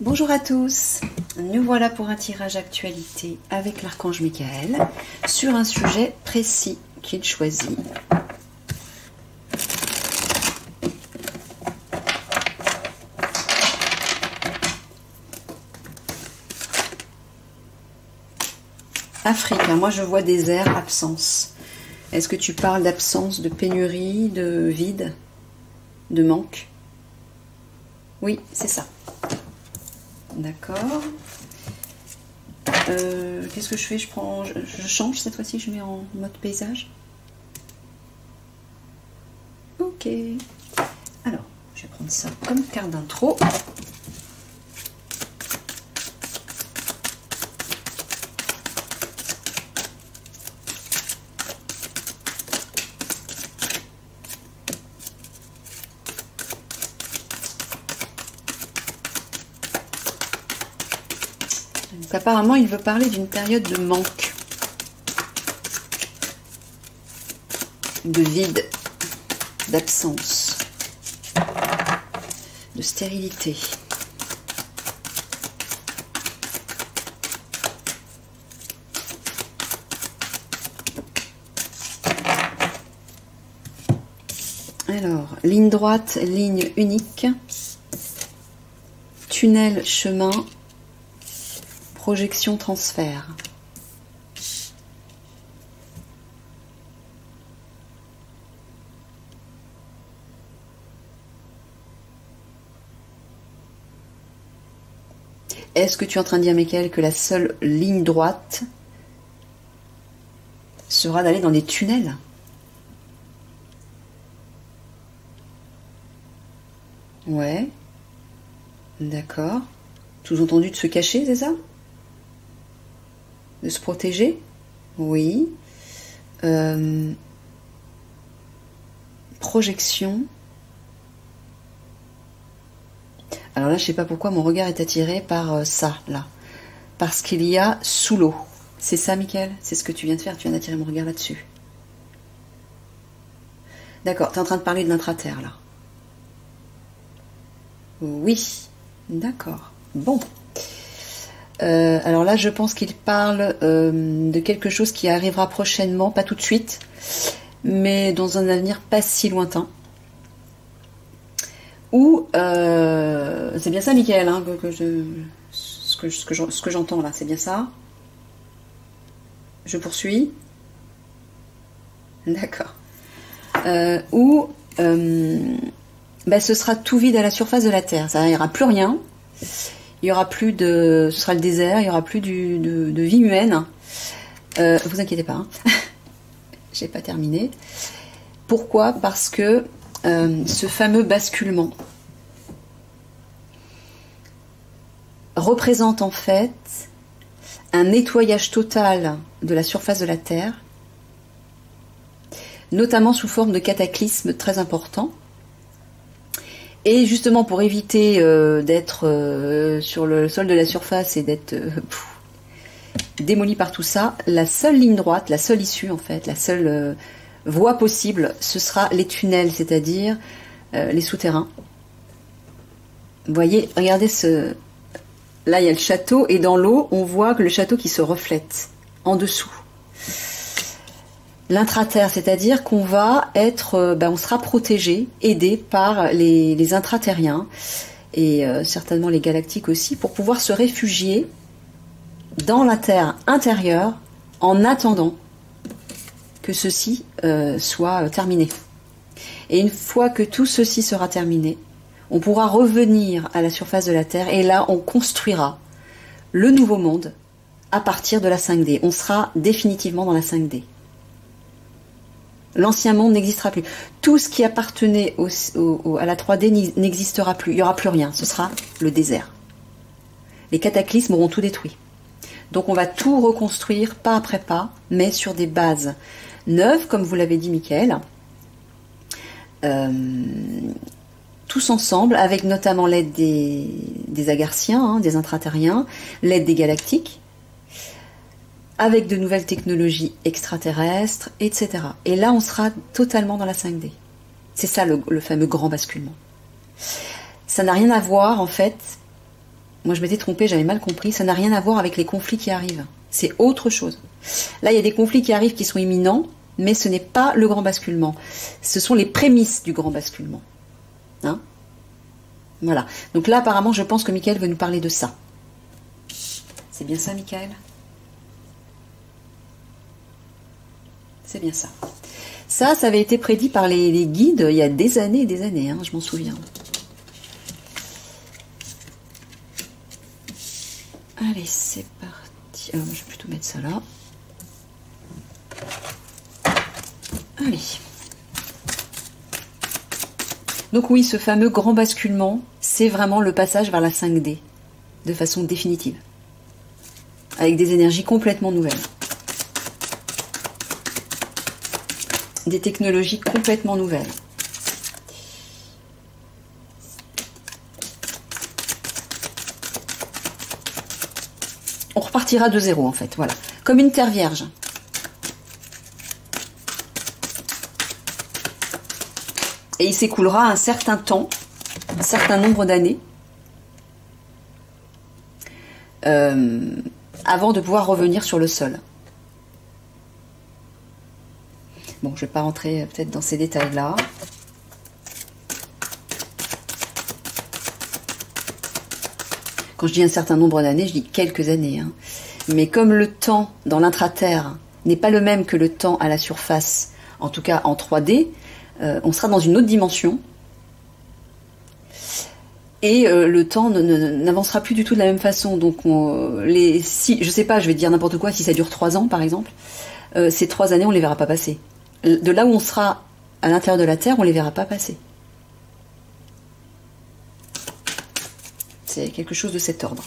Bonjour à tous, nous voilà pour un tirage actualité avec l'archange Michael sur un sujet précis qu'il choisit. Afrique, moi je vois désert, absence. Est-ce que tu parles d'absence, de pénurie, de vide, de manque? Oui, c'est ça. D'accord. Qu'est-ce que je fais? Je change cette fois-ci, je mets en mode paysage. Ok. Alors, je vais prendre ça comme carte d'intro. Donc, apparemment, il veut parler d'une période de manque, de vide, d'absence, de stérilité. Alors, ligne droite, ligne unique, tunnel, chemin, projection, transfert. Est-ce que tu es en train de dire, Michael, que la seule ligne droite sera d'aller dans des tunnels? Ouais. D'accord. Sous-entendu de se cacher, c'est ça? De se protéger? Oui. Projection. Alors là, je sais pas pourquoi mon regard est attiré par ça, là. Parce qu'il y a sous l'eau. C'est ça, Michael? C'est ce que tu viens de faire, tu viens d'attirer mon regard là-dessus. D'accord, tu es en train de parler de l'intraterre, là. Oui, d'accord. Bon. Alors là, je pense qu'il parle de quelque chose qui arrivera prochainement, pas tout de suite, mais dans un avenir pas si lointain. Ou c'est bien ça, Michael, hein, ce que j'entends là, c'est bien ça? Je poursuis. D'accord. Ou ce sera tout vide à la surface de la Terre. Ça, il n'y aura plus rien. Il y aura plus de, ce sera le désert. Il y aura plus de vie humaine. Vous inquiétez pas. Hein. J'ai pas terminé. Pourquoi? Parce que ce fameux basculement représente en fait un nettoyage total de la surface de la Terre, notamment sous forme de cataclysmes très importants. Et justement pour éviter d'être sur le sol de la surface et d'être démoli par tout ça, la seule ligne droite, la seule issue en fait, la seule voie possible, ce sera les tunnels, c'est-à-dire les souterrains. Vous voyez, regardez ce... Là, il y a le château et dans l'eau, on voit que le château qui se reflète en dessous. L'intraterre, c'est-à-dire qu'on va être, on sera protégé, aidé par les intraterriens et certainement les galactiques aussi, pour pouvoir se réfugier dans la Terre intérieure en attendant que ceci soit terminé. Et une fois que tout ceci sera terminé, on pourra revenir à la surface de la Terre et là, on construira le nouveau monde à partir de la 5D. On sera définitivement dans la 5D. L'ancien monde n'existera plus. Tout ce qui appartenait à la 3D n'existera plus. Il n'y aura plus rien. Ce sera le désert. Les cataclysmes auront tout détruit. Donc on va tout reconstruire pas après pas, mais sur des bases neuves, comme vous l'avez dit, Michael. Tous ensemble, avec notamment l'aide des Agarthiens, hein, des intraterriens, l'aide des galactiques, avec de nouvelles technologies extraterrestres, etc. Et là, on sera totalement dans la 5D. C'est ça le fameux grand basculement. Ça n'a rien à voir, en fait, Moi, je m'étais trompée, j'avais mal compris. Ça n'a rien à voir avec les conflits qui arrivent. C'est autre chose. Là, il y a des conflits qui arrivent qui sont imminents, mais ce n'est pas le grand basculement. Ce sont les prémices du grand basculement. Hein? Voilà. Donc là, apparemment, je pense que Michael veut nous parler de ça. C'est bien ça, Michael? C'est bien ça. Ça avait été prédit par les guides il y a des années et des années, hein, je m'en souviens. Allez, c'est parti. Je vais plutôt mettre ça là. Allez. Donc oui, ce fameux grand basculement, c'est vraiment le passage vers la 5D, de façon définitive. Avec des énergies complètement nouvelles. Des technologies complètement nouvelles. On repartira de zéro en fait, voilà. Comme une terre vierge. Et il s'écoulera un certain temps, un certain nombre d'années, avant de pouvoir revenir sur le sol. Bon, je ne vais pas rentrer peut-être dans ces détails-là. Quand je dis un certain nombre d'années, je dis quelques années. Hein. Mais comme le temps dans l'intraterre n'est pas le même que le temps à la surface, en tout cas en 3D, on sera dans une autre dimension. Et le temps n'avancera plus du tout de la même façon. Donc, si, je sais pas, je vais dire n'importe quoi, si ça dure 3 ans par exemple, ces 3 années, on ne les verra pas passer. De là où on sera à l'intérieur de la Terre, on ne les verra pas passer. C'est quelque chose de cet ordre.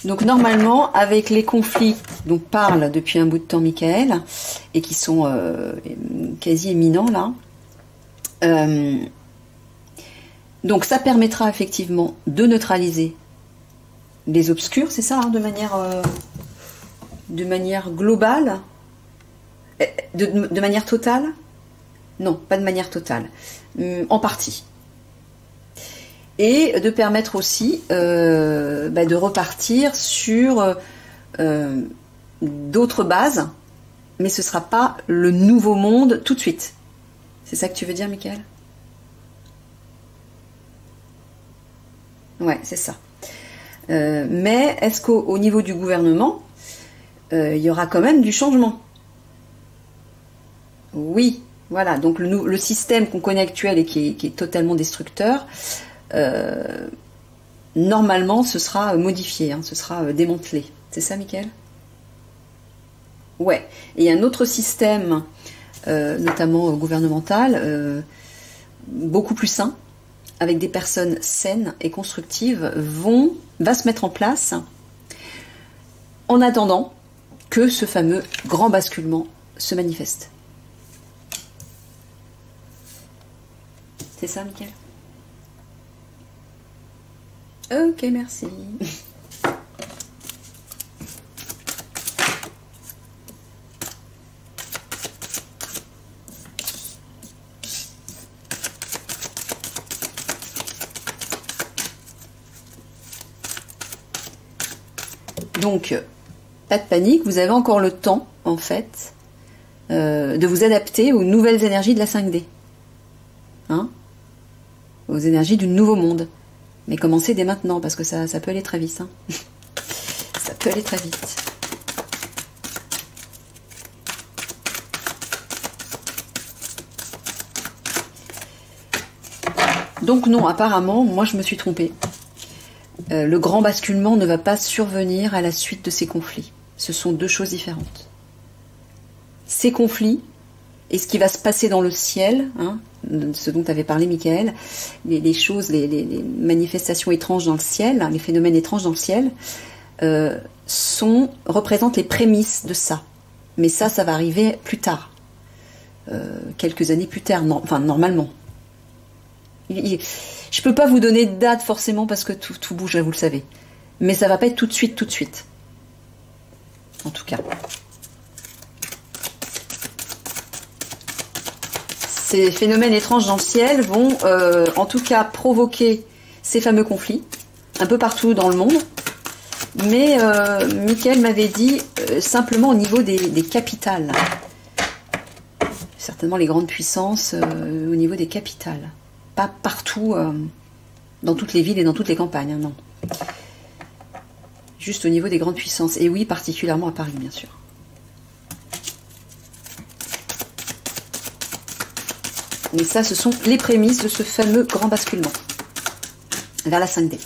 Donc normalement, avec les conflits dont parle depuis un bout de temps Michael, et qui sont quasi éminents là, donc ça permettra effectivement de neutraliser les obscurs, c'est ça, hein, de manière globale, de manière totale? Non, pas de manière totale, en partie. Et de permettre aussi de repartir sur d'autres bases, mais ce ne sera pas le nouveau monde tout de suite. C'est ça que tu veux dire, Michael? Ouais, c'est ça. Mais est-ce qu'au niveau du gouvernement, il y aura quand même du changement? Oui, voilà. Donc le système qu'on connaît actuel et qui est totalement destructeur, normalement, ce sera modifié, hein, ce sera démantelé. C'est ça, Michael? Ouais. Et un autre système, notamment gouvernemental, beaucoup plus sain, avec des personnes saines et constructives, va se mettre en place en attendant que ce fameux grand basculement se manifeste. C'est ça, Michael? Ok, merci. Donc, pas de panique, vous avez encore le temps, en fait, de vous adapter aux nouvelles énergies de la 5D. Hein? Aux énergies du nouveau monde. Mais commencez dès maintenant, parce que ça peut aller très vite. Hein. Ça peut aller très vite. Donc non, apparemment, moi je me suis trompée. Le grand basculement ne va pas survenir à la suite de ces conflits. Ce sont deux choses différentes. Ces conflits et ce qui va se passer dans le ciel, hein, ce dont avait parlé Michael, les choses, les manifestations étranges dans le ciel, les phénomènes étranges dans le ciel, représentent les prémices de ça. Mais ça va arriver plus tard. Quelques années plus tard, normalement. Je peux pas vous donner de date forcément parce que tout bouge, vous le savez. Mais ça va pas être tout de suite, tout de suite. en tout cas. Ces phénomènes étranges dans le ciel vont en tout cas provoquer ces fameux conflits un peu partout dans le monde. Mais Mickaël m'avait dit simplement au niveau des capitales. Certainement les grandes puissances au niveau des capitales. Pas partout, dans toutes les villes et dans toutes les campagnes, hein, non. Juste au niveau des grandes puissances. Et oui, particulièrement à Paris, bien sûr. Mais ça, ce sont les prémices de ce fameux grand basculement vers la 5D.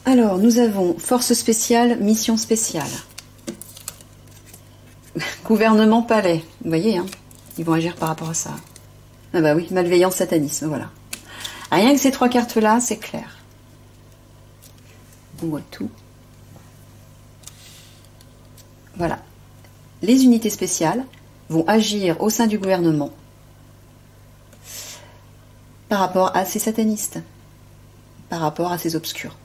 Alors, nous avons force spéciale, mission spéciale. Gouvernement palais. Vous voyez, hein, ils vont agir par rapport à ça. Ah bah oui, malveillance, satanisme, voilà. Rien que ces 3 cartes-là, c'est clair. On voit tout. Voilà. Les unités spéciales vont agir au sein du gouvernement par rapport à ces satanistes, par rapport à ces obscurs.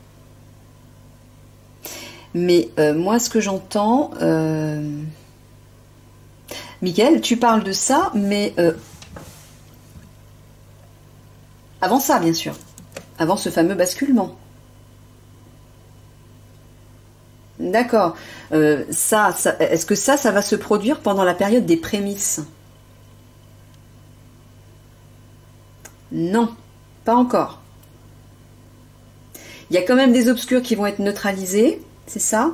Mais moi, ce que j'entends... Mickaël, tu parles de ça, mais avant ça, bien sûr. Avant ce fameux basculement. D'accord. Est-ce que ça va se produire pendant la période des prémices? Non, pas encore. Il y a quand même des obscurs qui vont être neutralisés, c'est ça?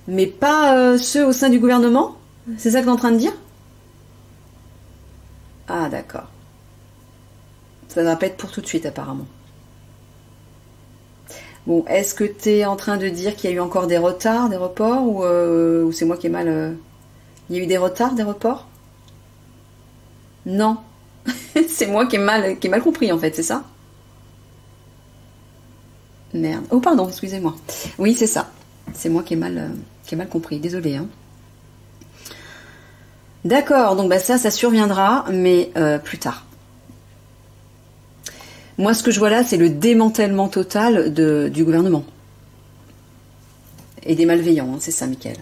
Mais pas ceux au sein du gouvernement? C'est ça que tu es en train de dire? Ah, d'accord. Ça ne va pas être pour tout de suite, apparemment. Bon, est-ce que tu es en train de dire qu'il y a eu encore des retards, des reports, ou c'est moi qui ai mal... Il y a eu des retards, des reports? Non. C'est moi qui ai mal compris, en fait, c'est ça? Merde. Oh, pardon, excusez-moi. Oui, c'est ça. C'est moi qui ai mal compris. Désolée, hein. D'accord, donc bah ça surviendra, mais plus tard. Moi, ce que je vois là, c'est le démantèlement total du gouvernement. Et des malveillants, hein, c'est ça, Mickaël.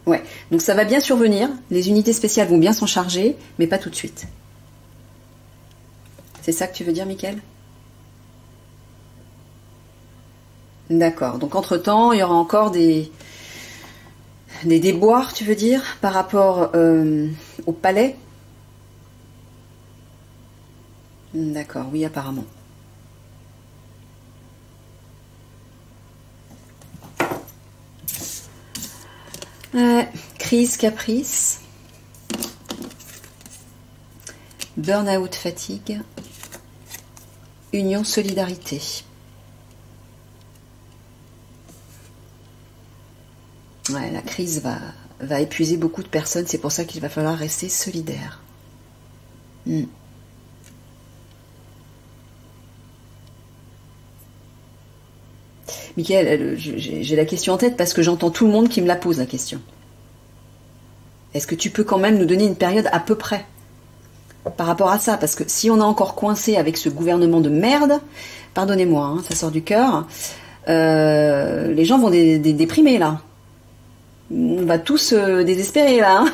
Ouais, donc ça va bien survenir, les unités spéciales vont bien s'en charger, mais pas tout de suite. C'est ça que tu veux dire, Mickaël? D'accord, donc entre-temps, il y aura encore des déboires, tu veux dire, par rapport au palais? D'accord, oui, apparemment. Crise, caprice. Burn-out, fatigue. Union, solidarité. Ouais, la crise va épuiser beaucoup de personnes, c'est pour ça qu'il va falloir rester solidaire. Mickaël, j'ai la question en tête parce que j'entends tout le monde qui me la pose, la question. Est-ce que tu peux quand même nous donner une période à peu près par rapport à ça? Parce que si on est encore coincé avec ce gouvernement de merde, pardonnez-moi, hein, ça sort du cœur, les gens vont déprimer là. On va tous désespérer là. Hein.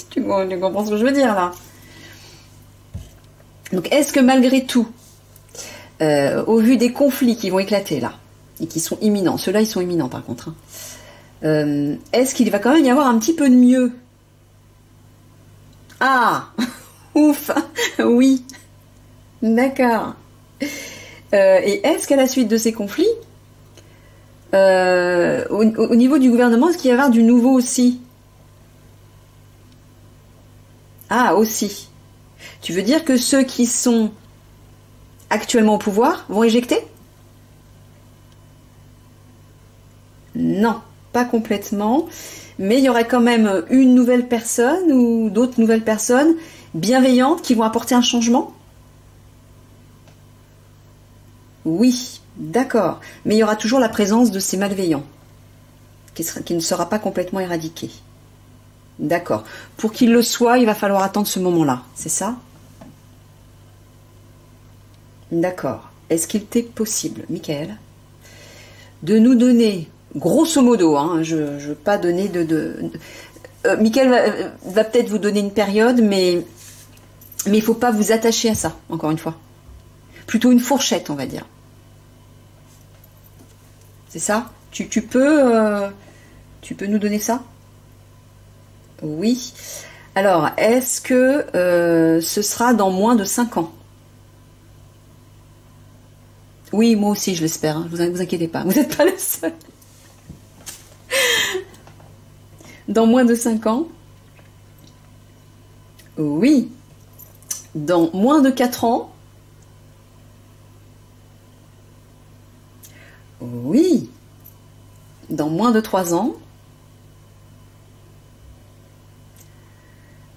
tu comprends ce que je veux dire là? Donc est-ce que malgré tout, au vu des conflits qui vont éclater là, et qui sont imminents, ceux-là ils sont imminents par contre, hein, est-ce qu'il va quand même y avoir un petit peu de mieux? Ah, ouf, oui, d'accord. Et est-ce qu'à la suite de ces conflits, au niveau du gouvernement, est-ce qu'il va y avoir du nouveau aussi? Ah, aussi. Tu veux dire que ceux qui sont actuellement au pouvoir vont éjecter? Non, pas complètement. Mais il y aurait quand même une nouvelle personne ou d'autres nouvelles personnes bienveillantes qui vont apporter un changement? Oui, d'accord. Mais il y aura toujours la présence de ces malveillants qui ne sera pas complètement éradiquée. D'accord. Pour qu'il le soit, il va falloir attendre ce moment-là, c'est ça? D'accord. Est-ce qu'il t'est possible, Michael, de nous donner, grosso modo, hein, je ne veux pas donner Michael va peut-être vous donner une période, mais il ne faut pas vous attacher à ça, encore une fois. Plutôt une fourchette, on va dire. C'est ça? Tu peux nous donner ça? Oui. Alors, est-ce que ce sera dans moins de 5 ans? Oui, moi aussi, je l'espère. Hein. Vous inquiétez pas, vous n'êtes pas le seul. Dans moins de 5 ans? Oui. Dans moins de 4 ans? Oui. Dans moins de 3 ans?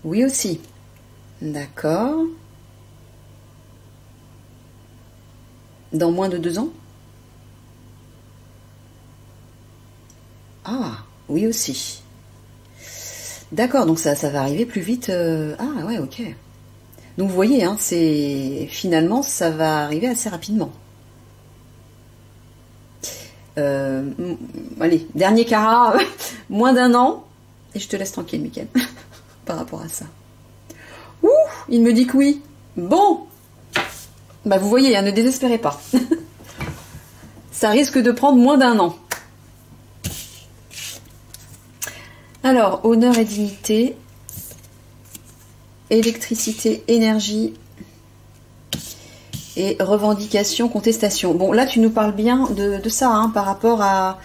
Oui aussi. D'accord. Dans moins de 2 ans? Ah, oui aussi. D'accord, donc ça va arriver plus vite. Ah ouais, ok. Donc vous voyez, hein, finalement ça va arriver assez rapidement. Allez, dernier carat, moins d'1 an, et je te laisse tranquille, Mickaël, par rapport à ça. Ouh, il me dit que oui. Bon, bah vous voyez, hein, ne désespérez pas. Ça risque de prendre moins d'1 an. Alors, honneur et dignité, électricité, énergie et revendication, contestation. Bon, là, tu nous parles bien de ça, hein, par rapport à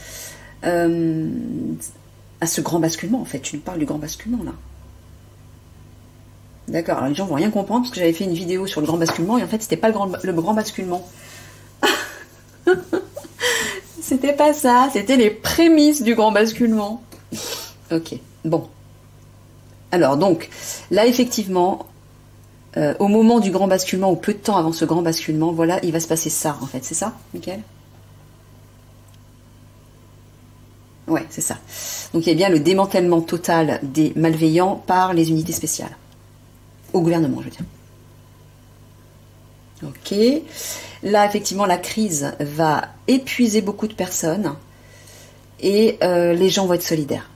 ce grand basculement, en fait. Tu nous parles du grand basculement, là. D'accord, alors les gens vont rien comprendre, parce que j'avais fait une vidéo sur le grand basculement, et en fait, c'était pas le grand basculement. C'était pas ça, c'était les prémices du grand basculement. Ok, bon. Alors donc, là effectivement, au moment du grand basculement, ou peu de temps avant ce grand basculement, voilà, il va se passer ça en fait, c'est ça, Mickaël? Ouais, c'est ça. Donc il y a bien le démantèlement total des malveillants par les unités spéciales. Au gouvernement, je veux dire. Ok. Là, effectivement, la crise va épuiser beaucoup de personnes et les gens vont être solidaires.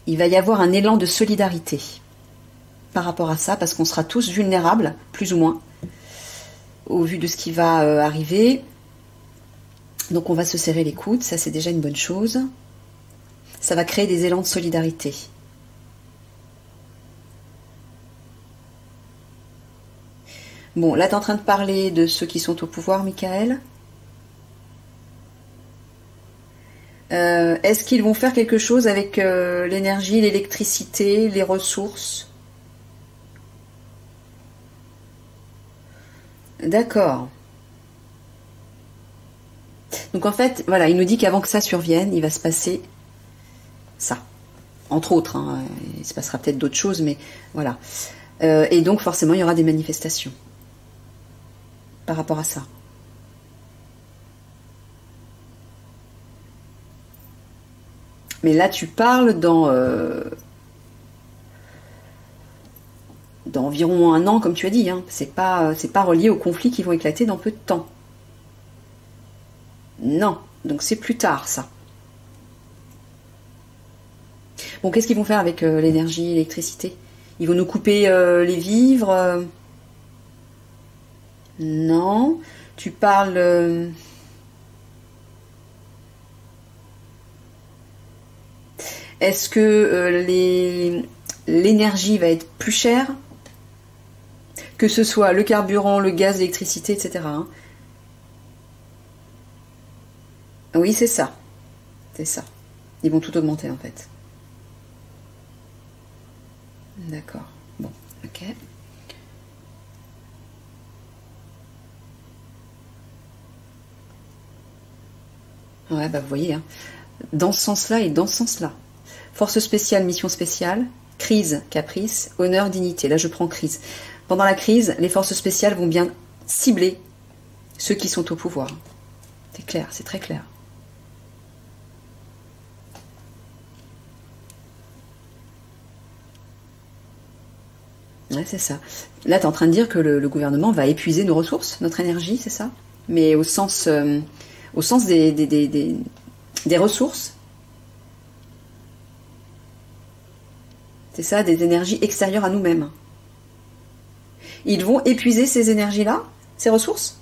Il va y avoir un élan de solidarité par rapport à ça, parce qu'on sera tous vulnérables, plus ou moins, au vu de ce qui va arriver. Donc on va se serrer les coudes, ça c'est déjà une bonne chose. Ça va créer des élans de solidarité. Bon, là tu es en train de parler de ceux qui sont au pouvoir, Michael. Est-ce qu'ils vont faire quelque chose avec l'énergie, l'électricité, les ressources? D'accord. Donc en fait, voilà, il nous dit qu'avant que ça survienne, il va se passer ça. Entre autres, hein, il se passera peut-être d'autres choses, mais voilà. Et donc forcément, il y aura des manifestations par rapport à ça. Mais là, tu parles dans environ 1 an, comme tu as dit. Hein. C'est pas relié aux conflits qui vont éclater dans peu de temps. Non, donc c'est plus tard, ça. Bon, qu'est-ce qu'ils vont faire avec l'énergie, l'électricité? Ils vont nous couper les vivres? Non. Tu parles... Est-ce que l'énergie va être plus chère? Que ce soit le carburant, le gaz, l'électricité, etc. Hein. Oui, c'est ça. C'est ça. Ils vont tout augmenter, en fait. D'accord. Bon, ok. Ouais, bah vous voyez, hein. Dans ce sens-là et dans ce sens-là. Force spéciale, mission spéciale, crise, caprice, honneur, dignité. Là, je prends crise. Pendant la crise, les forces spéciales vont bien cibler ceux qui sont au pouvoir. C'est clair, c'est très clair. Ouais, c'est ça. Là, tu es en train de dire que le gouvernement va épuiser nos ressources, notre énergie, c'est ça? Mais au sens des ressources. C'est ça, des énergies extérieures à nous-mêmes. Ils vont épuiser ces énergies-là, ces ressources?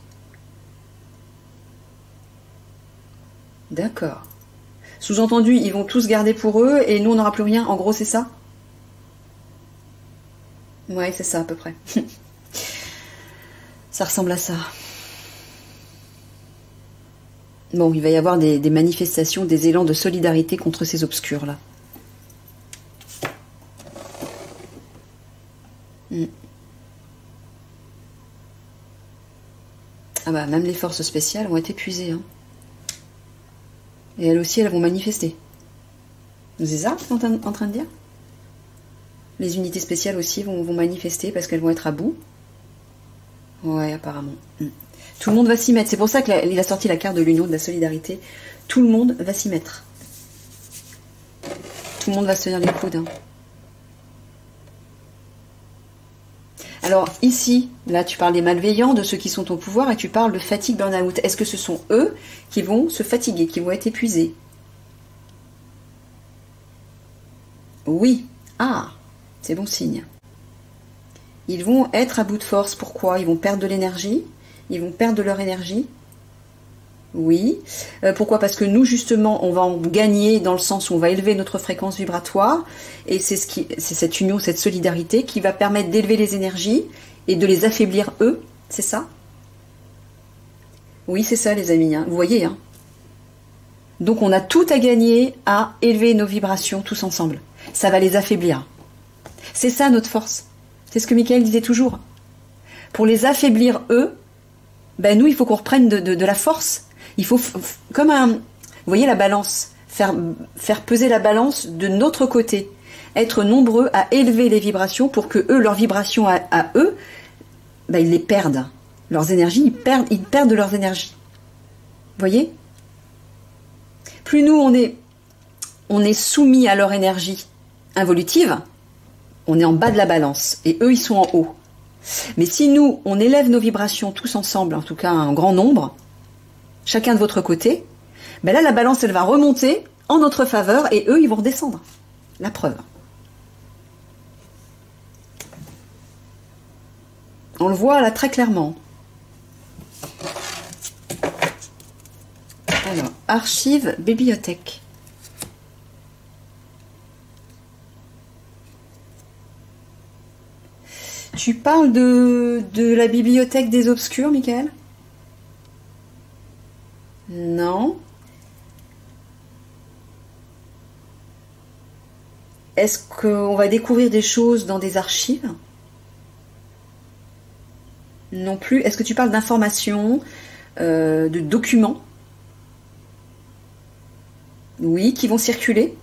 D'accord. Sous-entendu, ils vont tous garder pour eux et nous, on n'aura plus rien. En gros, c'est ça? Ouais, c'est ça à peu près. Ça ressemble à ça. Bon, il va y avoir des manifestations, des élans de solidarité contre ces obscurs-là. Ah bah, même les forces spéciales vont être épuisées. Hein. Et elles aussi, elles vont manifester. C'est ça que tu es en train de dire? Les unités spéciales aussi vont manifester parce qu'elles vont être à bout. Ouais, apparemment. Tout le monde va s'y mettre. C'est pour ça qu'il a sorti la carte de l'union, de la solidarité. Tout le monde va s'y mettre. Tout le monde va se tenir les coudes. Hein. Alors ici, là tu parles des malveillants, de ceux qui sont au pouvoir, et tu parles de fatigue, burn-out. Est-ce que ce sont eux qui vont se fatiguer, qui vont être épuisés? Oui. Ah, c'est bon signe. Ils vont être à bout de force. Pourquoi? Ils vont perdre de l'énergie. Ils vont perdre de leur énergie. Oui. Pourquoi? Parce que nous, justement, on va en gagner dans le sens où on va élever notre fréquence vibratoire. Et c'est cette union, cette solidarité qui va permettre d'élever les énergies et de les affaiblir eux. C'est ça? Oui, c'est ça, les amis. Hein. Vous voyez, hein. Donc, on a tout à gagner à élever nos vibrations tous ensemble. Ça va les affaiblir. C'est ça, notre force. C'est ce que Michael disait toujours. Pour les affaiblir, eux, ben nous, il faut qu'on reprenne de la force. Il faut, comme vous voyez la balance, faire peser la balance de notre côté, être nombreux à élever les vibrations pour que eux, leurs vibrations à eux, ben ils les perdent. Leurs énergies, ils perdent de leurs énergies. Vous voyez? Plus nous, on est soumis à leur énergie involutive, on est en bas de la balance, et eux, ils sont en haut. Mais si nous, on élève nos vibrations tous ensemble, en tout cas un grand nombre, chacun de votre côté, ben là, la balance, elle va remonter en notre faveur et eux, ils vont redescendre. La preuve. On le voit là très clairement. Alors, archives, bibliothèque. Tu parles de la bibliothèque des obscurs, Michael? Non. Est-ce qu'on va découvrir des choses dans des archives? Non plus. Est-ce que tu parles d'informations, de documents? Oui, qui vont circuler?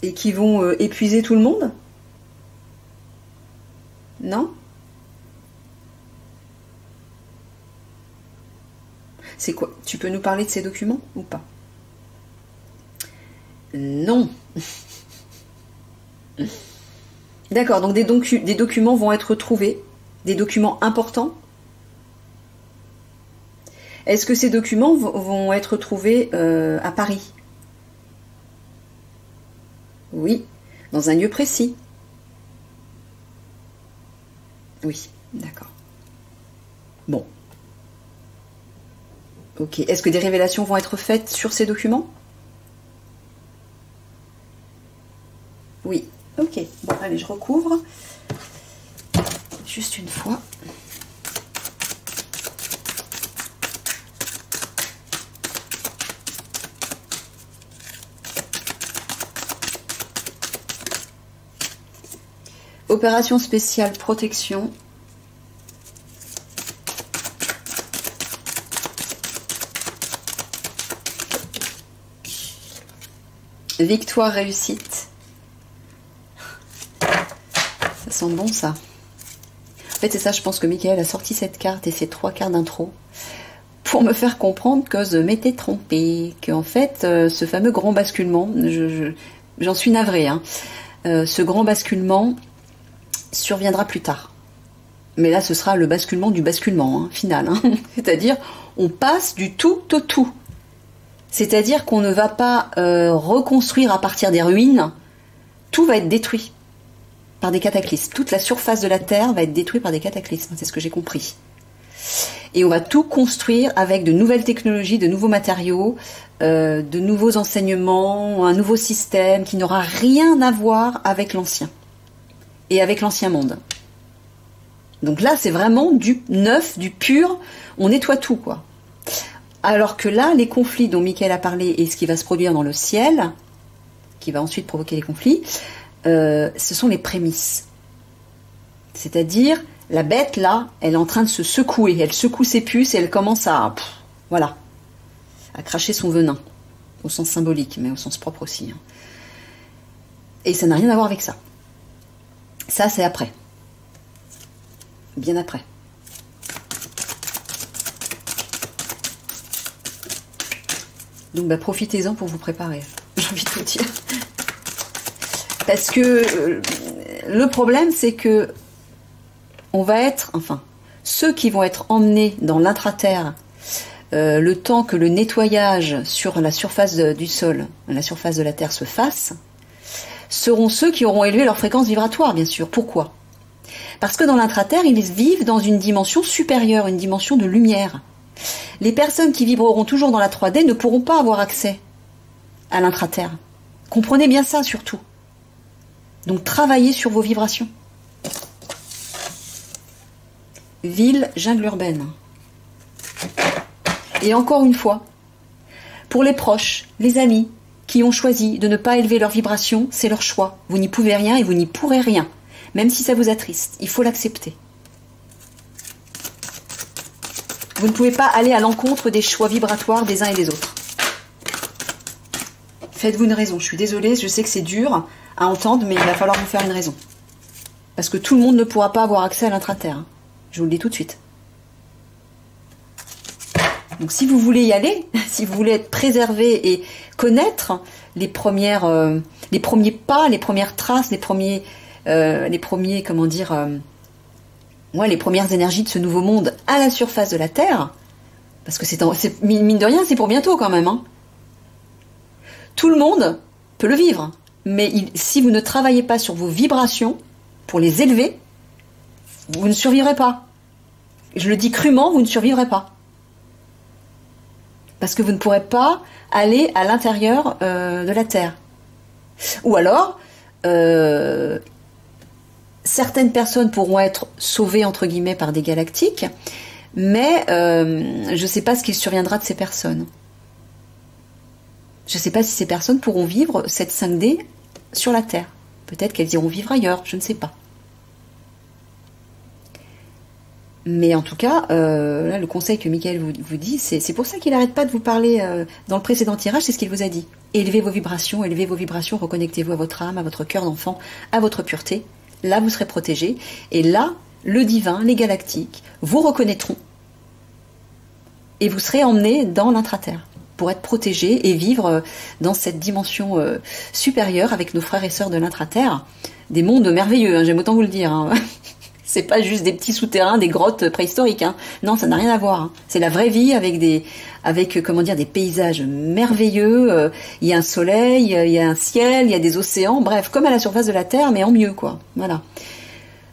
Et qui vont épuiser tout le monde? Non? C'est quoi? Tu peux nous parler de ces documents ou pas? Non. D'accord, donc des documents vont être trouvés, des documents importants. Est-ce que ces documents vont être trouvés à Paris? Oui, dans un lieu précis. Oui, d'accord. Bon. Ok. Est-ce que des révélations vont être faites sur ces documents? Oui. Ok. Bon, allez, je recouvre. Juste une fois. Opération spéciale protection. Victoire réussite. Ça sent bon ça. En fait c'est ça, je pense que Michael a sorti cette carte et ces 3 cartes d'intro pour me faire comprendre que je m'étais trompée. Qu'en fait ce fameux grand basculement, j'en suis navrée, hein. Ce grand basculement surviendra plus tard. Mais là, ce sera le basculement du basculement, hein, final. Hein. C'est-à-dire, on passe du tout au tout. C'est-à-dire qu'on ne va pas reconstruire à partir des ruines. Tout va être détruit par des cataclysmes. Toute la surface de la Terre va être détruite par des cataclysmes. C'est ce que j'ai compris. Et on va tout construire avec de nouvelles technologies, de nouveaux matériaux, de nouveaux enseignements, un nouveau système qui n'aura rien à voir avec l'ancien. Et avec l'ancien monde. Donc là, c'est vraiment du neuf, du pur, on nettoie tout, quoi. Alors que là, les conflits dont Mickaël a parlé et ce qui va se produire dans le ciel, qui va ensuite provoquer les conflits, ce sont les prémices. C'est-à-dire, la bête, là, elle est en train de se secouer. Elle secoue ses puces et elle commence à... voilà. À cracher son venin. Au sens symbolique, mais au sens propre aussi. Hein. Et ça n'a rien à voir avec ça. Ça, c'est après. Bien après. Donc, profitez-en pour vous préparer. J'ai envie de vous dire. Parce que le problème, c'est que on va être, enfin, ceux qui vont être emmenés dans l'intraterre, le temps que le nettoyage sur la surface du sol, la surface de la Terre se fasse, seront ceux qui auront élevé leur fréquence vibratoire, bien sûr. Pourquoi ? Parce que dans l'intraterre, ils vivent dans une dimension supérieure, une dimension de lumière. Les personnes qui vibreront toujours dans la 3D ne pourront pas avoir accès à l'intraterre. Comprenez bien ça, surtout. Donc, travaillez sur vos vibrations. Ville, jungle urbaine. Et encore une fois, pour les proches, les amis, qui ont choisi de ne pas élever leur vibration, c'est leur choix. Vous n'y pouvez rien et vous n'y pourrez rien. Même si ça vous attriste, il faut l'accepter. Vous ne pouvez pas aller à l'encontre des choix vibratoires des uns et des autres. Faites-vous une raison. Je suis désolée, je sais que c'est dur à entendre, mais il va falloir vous faire une raison. Parce que tout le monde ne pourra pas avoir accès à l'intraterre. Hein. Je vous le dis tout de suite. Donc si vous voulez y aller, si vous voulez être préservé et connaître les premiers pas, les premières traces, les premiers, comment dire, les premières énergies de ce nouveau monde à la surface de la Terre, parce que c'est mine de rien, c'est pour bientôt quand même. Hein. Tout le monde peut le vivre, mais si vous ne travaillez pas sur vos vibrations pour les élever, vous ne survivrez pas. Je le dis crûment, vous ne survivrez pas. Parce que vous ne pourrez pas aller à l'intérieur de la Terre. Ou alors, certaines personnes pourront être sauvées, entre guillemets, par des galactiques, mais je ne sais pas ce qui surviendra de ces personnes. Je ne sais pas si ces personnes pourront vivre cette 5D sur la Terre. Peut-être qu'elles iront vivre ailleurs, je ne sais pas. Mais en tout cas, là, le conseil que Mickaël vous dit, c'est pour ça qu'il n'arrête pas de vous parler dans le précédent tirage, c'est ce qu'il vous a dit. Élevez vos vibrations, reconnectez-vous à votre âme, à votre cœur d'enfant, à votre pureté. Là, vous serez protégé. Et là, le divin, les galactiques, vous reconnaîtront. Et vous serez emmené dans l'intraterre pour être protégé et vivre dans cette dimension supérieure avec nos frères et sœurs de l'intraterre. Des mondes merveilleux, hein, j'aime autant vous le dire. Hein. C'est pas juste des petits souterrains, des grottes préhistoriques. Hein. Non, ça n'a rien à voir. Hein. C'est la vraie vie avec des paysages merveilleux. Il y a un soleil, il y a un ciel, il y a des océans. Bref, comme à la surface de la Terre, mais en mieux, quoi. Voilà.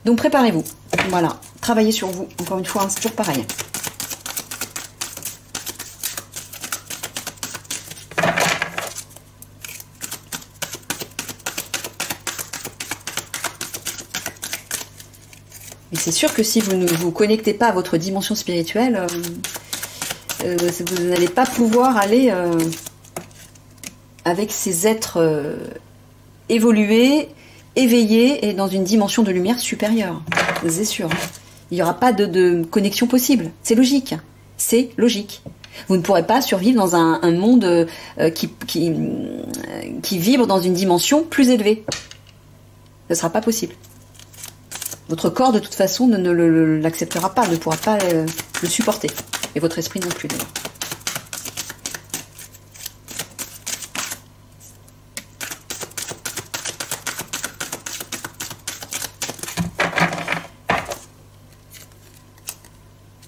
Donc préparez-vous. Voilà. Travaillez sur vous. Encore une fois, hein, c'est toujours pareil. Et c'est sûr que si vous ne vous connectez pas à votre dimension spirituelle, vous n'allez pas pouvoir aller avec ces êtres évolués, éveillés et dans une dimension de lumière supérieure. C'est sûr. Il n'y aura pas de connexion possible. C'est logique. C'est logique. Vous ne pourrez pas survivre dans un monde qui vibre dans une dimension plus élevée. Ce ne sera pas possible. Votre corps, de toute façon, ne l'acceptera pas, ne pourra pas le supporter. Et votre esprit non plus, d'ailleurs.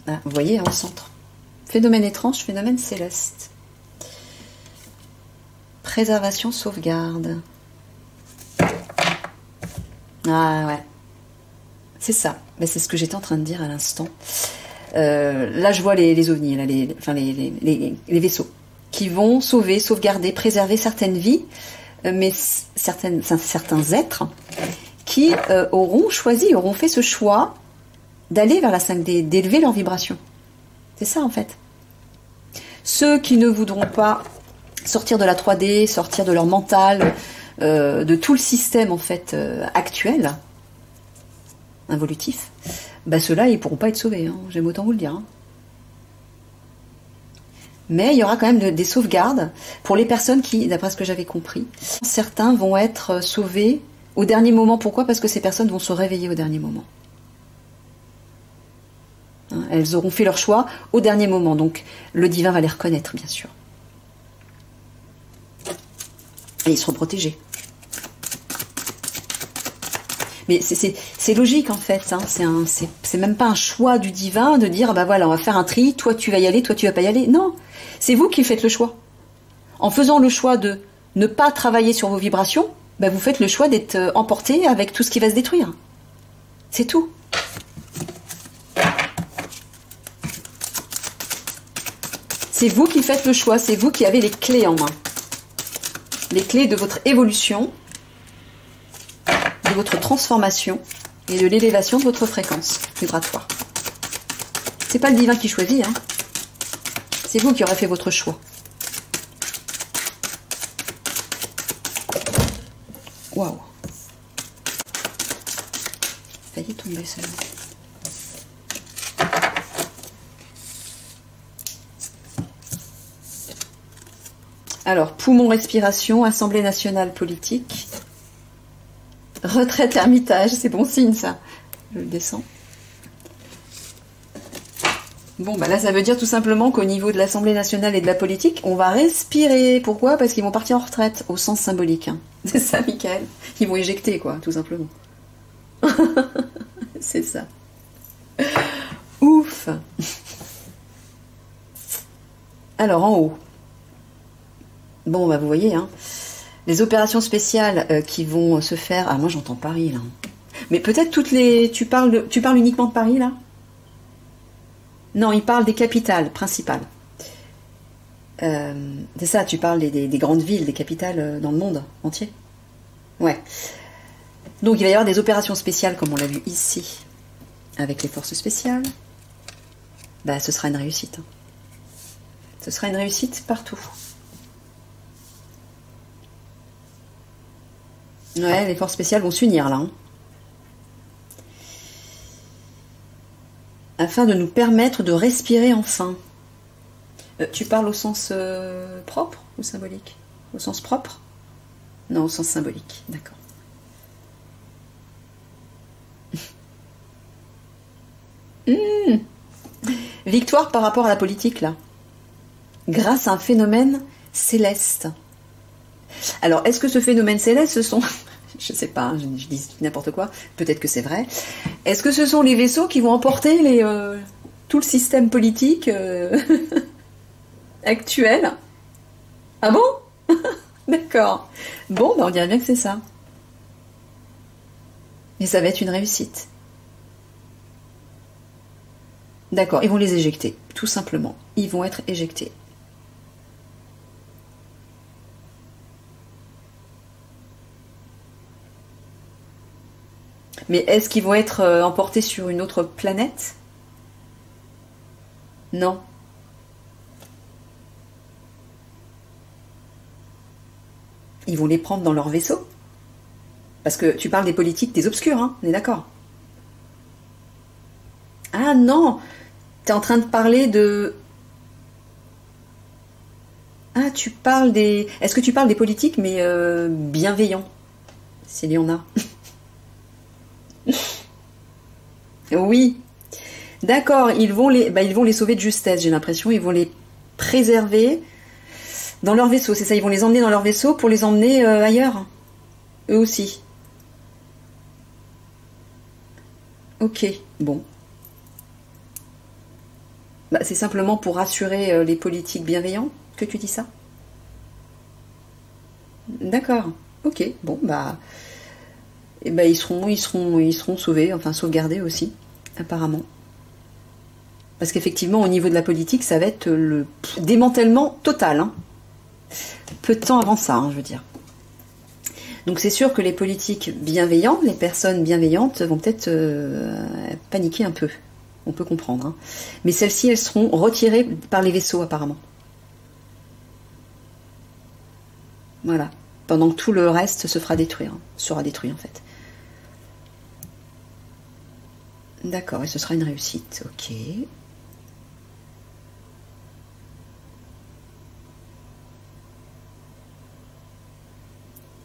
Ah, vous voyez, en centre. Phénomène étrange, phénomène céleste. Préservation, sauvegarde. Ah ouais. C'est ça. Ben, c'est ce que j'étais en train de dire à l'instant. Là, je vois les ovnis, là, les vaisseaux, qui vont sauver, sauvegarder, préserver certaines vies, mais certains êtres qui auront fait ce choix d'aller vers la 5D, d'élever leur vibration. C'est ça, en fait. Ceux qui ne voudront pas sortir de la 3D, sortir de leur mental, de tout le système, en fait, actuel, involutif, bah ceux-là, ils pourront pas être sauvés, hein, j'aime autant vous le dire. Hein. Mais il y aura quand même des sauvegardes pour les personnes qui, d'après ce que j'avais compris, certains vont être sauvés au dernier moment. Pourquoi? Parce que ces personnes vont se réveiller au dernier moment. Hein, elles auront fait leur choix au dernier moment, donc le divin va les reconnaître, bien sûr. Et ils seront protégés. Mais c'est logique en fait, hein. C'est même pas un choix du divin de dire, bah voilà, on va faire un tri, toi tu vas y aller, toi tu vas pas y aller. Non, c'est vous qui faites le choix. En faisant le choix de ne pas travailler sur vos vibrations, bah vous faites le choix d'être emporté avec tout ce qui va se détruire. C'est tout. C'est vous qui faites le choix, c'est vous qui avez les clés en main. Les clés de votre évolution, de votre transformation et de l'élévation de votre fréquence vibratoire. C'est pas le divin qui choisit, hein. C'est vous qui aurez fait votre choix. Waouh. Failli tomber celle-là. Alors, poumon, respiration, Assemblée nationale politique. Retraite, ermitage, c'est bon signe ça. Je le descends. Bon, bah là, ça veut dire tout simplement qu'au niveau de l'Assemblée nationale et de la politique, on va respirer. Pourquoi? Parce qu'ils vont partir en retraite, au sens symbolique. Hein. C'est ça, Michael. Ils vont éjecter, quoi, tout simplement. C'est ça. Ouf. Alors, en haut. Bon, bah vous voyez, hein. Les opérations spéciales qui vont se faire... Ah, moi j'entends Paris, là. Mais peut-être toutes les... Tu parles uniquement de Paris, là? Non, il parle des capitales principales. C'est ça, tu parles des grandes villes, des capitales dans le monde entier. Ouais. Donc il va y avoir des opérations spéciales, comme on l'a vu ici, avec les forces spéciales. Bah, ce sera une réussite. Hein. Ce sera une réussite partout. Ouais, les forces spéciales vont s'unir là. Hein. Afin de nous permettre de respirer enfin. Tu parles au sens propre ou symbolique? Au sens propre? Non, au sens symbolique. D'accord. Victoire par rapport à la politique, là. Grâce à un phénomène céleste. Alors, est-ce que ce phénomène céleste, ce sont... Je sais pas, je dis n'importe quoi, peut-être que c'est vrai. Est-ce que ce sont les vaisseaux qui vont emporter tout le système politique actuel? Ah bon? D'accord. Bon, ben on dirait bien que c'est ça. Et ça va être une réussite. D'accord, ils vont les éjecter, tout simplement. Ils vont être éjectés. Mais est-ce qu'ils vont être emportés sur une autre planète? Non. Ils vont les prendre dans leur vaisseau? Parce que tu parles des politiques, des obscurs, hein, on est d'accord? Ah non! T'es en train de parler de... Ah, tu parles des... Est-ce que tu parles des politiques, mais bienveillants? S'il y en a. Oui. D'accord, ils vont les sauver de justesse, j'ai l'impression. Ils vont les préserver dans leur vaisseau, c'est ça? Ils vont les emmener dans leur vaisseau pour les emmener ailleurs. Eux aussi. Ok, bon. Bah, c'est simplement pour rassurer les politiques bienveillants que tu dis ça? D'accord. Ok. Bon, bah, et bah ils seront sauvés, enfin sauvegardés aussi, apparemment. Parce qu'effectivement, au niveau de la politique, ça va être le démantèlement total. Hein. Peu de temps avant ça, hein, je veux dire. Donc c'est sûr que les politiques bienveillants, les personnes bienveillantes vont peut-être paniquer un peu. On peut comprendre. Hein. Mais celles-ci, elles seront retirées par les vaisseaux apparemment. Voilà. Pendant que tout le reste se fera détruire. Hein. Sera détruit en fait. D'accord, et ce sera une réussite. Ok.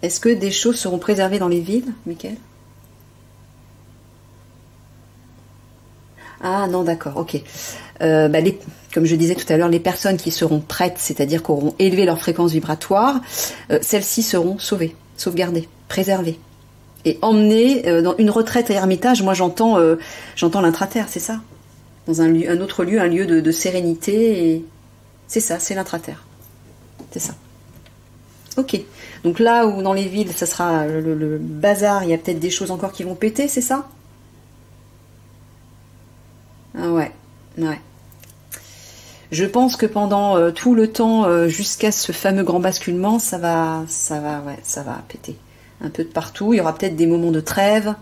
Est-ce que des choses seront préservées dans les villes, Mickaël? Ah non, d'accord, ok. Bah, comme je disais tout à l'heure, les personnes qui seront prêtes, c'est-à-dire qui auront élevé leur fréquence vibratoire, celles-ci seront sauvées, sauvegardées, préservées. Et emmenées dans une retraite à Ermitage, moi j'entends l'intraterre, c'est ça? Dans un autre lieu, un lieu de sérénité. Et... c'est ça, c'est l'intraterre. C'est ça. Ok. Donc là où dans les villes, ça sera le bazar, il y a peut-être des choses encore qui vont péter, c'est ça? Ah ouais, ouais. Je pense que pendant tout le temps jusqu'à ce fameux grand basculement, ça va péter un peu de partout. Il y aura peut-être des moments de trêve.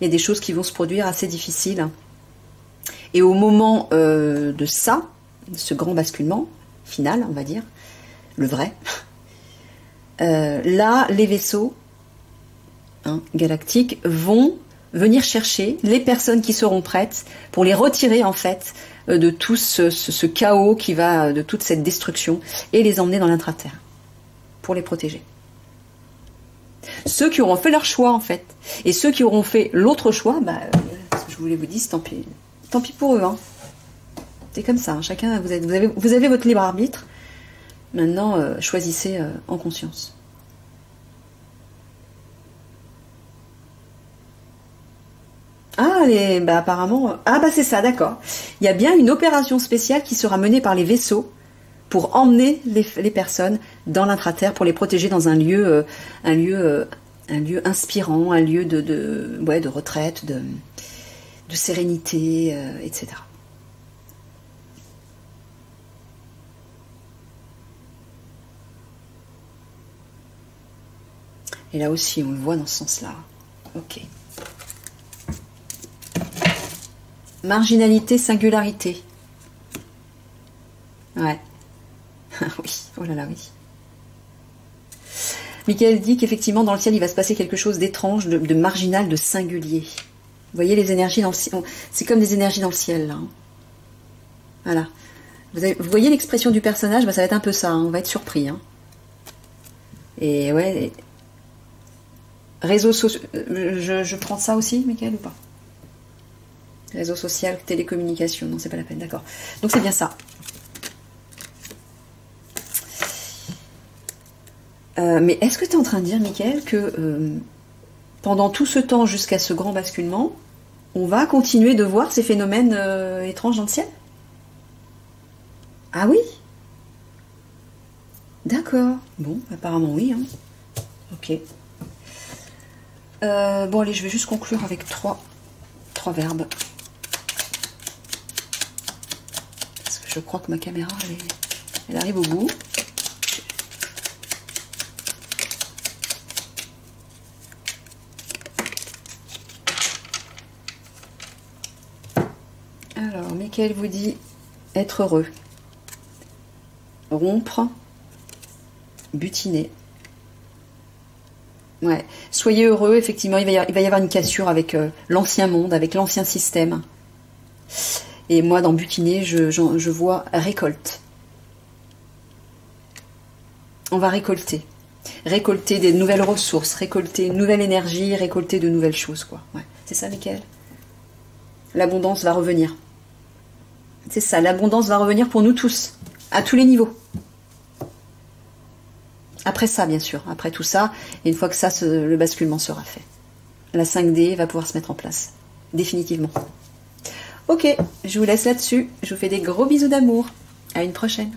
Il y a des choses qui vont se produire assez difficiles. Et au moment de ça, ce grand basculement final, on va dire, le vrai. Là, les vaisseaux galactiques vont venir chercher les personnes qui seront prêtes pour les retirer en fait de tout ce chaos qui va, de toute cette destruction et les emmener dans l'intraterre pour les protéger. Ceux qui auront fait leur choix en fait et ceux qui auront fait l'autre choix, bah, je voulais vous dire, tant pis pour eux. Hein. C'est comme ça, hein. Chacun, vous avez votre libre arbitre. Maintenant, choisissez en conscience. Ah, bah, apparemment... Ah, bah c'est ça, d'accord. Il y a bien une opération spéciale qui sera menée par les vaisseaux pour emmener les personnes dans l'intraterre, pour les protéger dans un lieu inspirant, un lieu de retraite, de sérénité, etc. Et là aussi, on le voit dans ce sens-là. Ok. Marginalité, singularité. Ouais. Oui, oh là là, oui. Mickaël dit qu'effectivement, dans le ciel, il va se passer quelque chose d'étrange, de marginal, de singulier. Vous voyez les énergies dans le ciel. C'est comme des énergies dans le ciel, là. Voilà. Vous voyez l'expression du personnage, bah, ça va être un peu ça, hein. On va être surpris. Hein. Et ouais... Réseaux sociaux... Je prends ça aussi, Mickaël, ou pas? Réseau social, télécommunication, non, c'est pas la peine, d'accord. Donc c'est bien ça. Mais est-ce que tu es en train de dire, Mickaël, que pendant tout ce temps, jusqu'à ce grand basculement, on va continuer de voir ces phénomènes étranges dans le ciel? Ah oui? D'accord. Bon, apparemment oui. Hein. Ok. Bon, allez, je vais juste conclure avec trois verbes. Parce que je crois que ma caméra, elle arrive au bout. Alors, Mickaël vous dit être heureux, rompre, butiner. Ouais, soyez heureux, effectivement, il va y avoir une cassure avec l'ancien monde, avec l'ancien système. Et moi, dans butiner, je vois récolte. On va récolter. Récolter des nouvelles ressources, récolter une nouvelle énergie, récolter de nouvelles choses, quoi. Ouais, c'est ça, Mickaël? L'abondance va revenir. C'est ça, l'abondance va revenir pour nous tous, à tous les niveaux. Après ça, bien sûr, après tout ça, et une fois que ça, le basculement sera fait. La 5D va pouvoir se mettre en place, définitivement. Ok, je vous laisse là-dessus. Je vous fais des gros bisous d'amour. À une prochaine.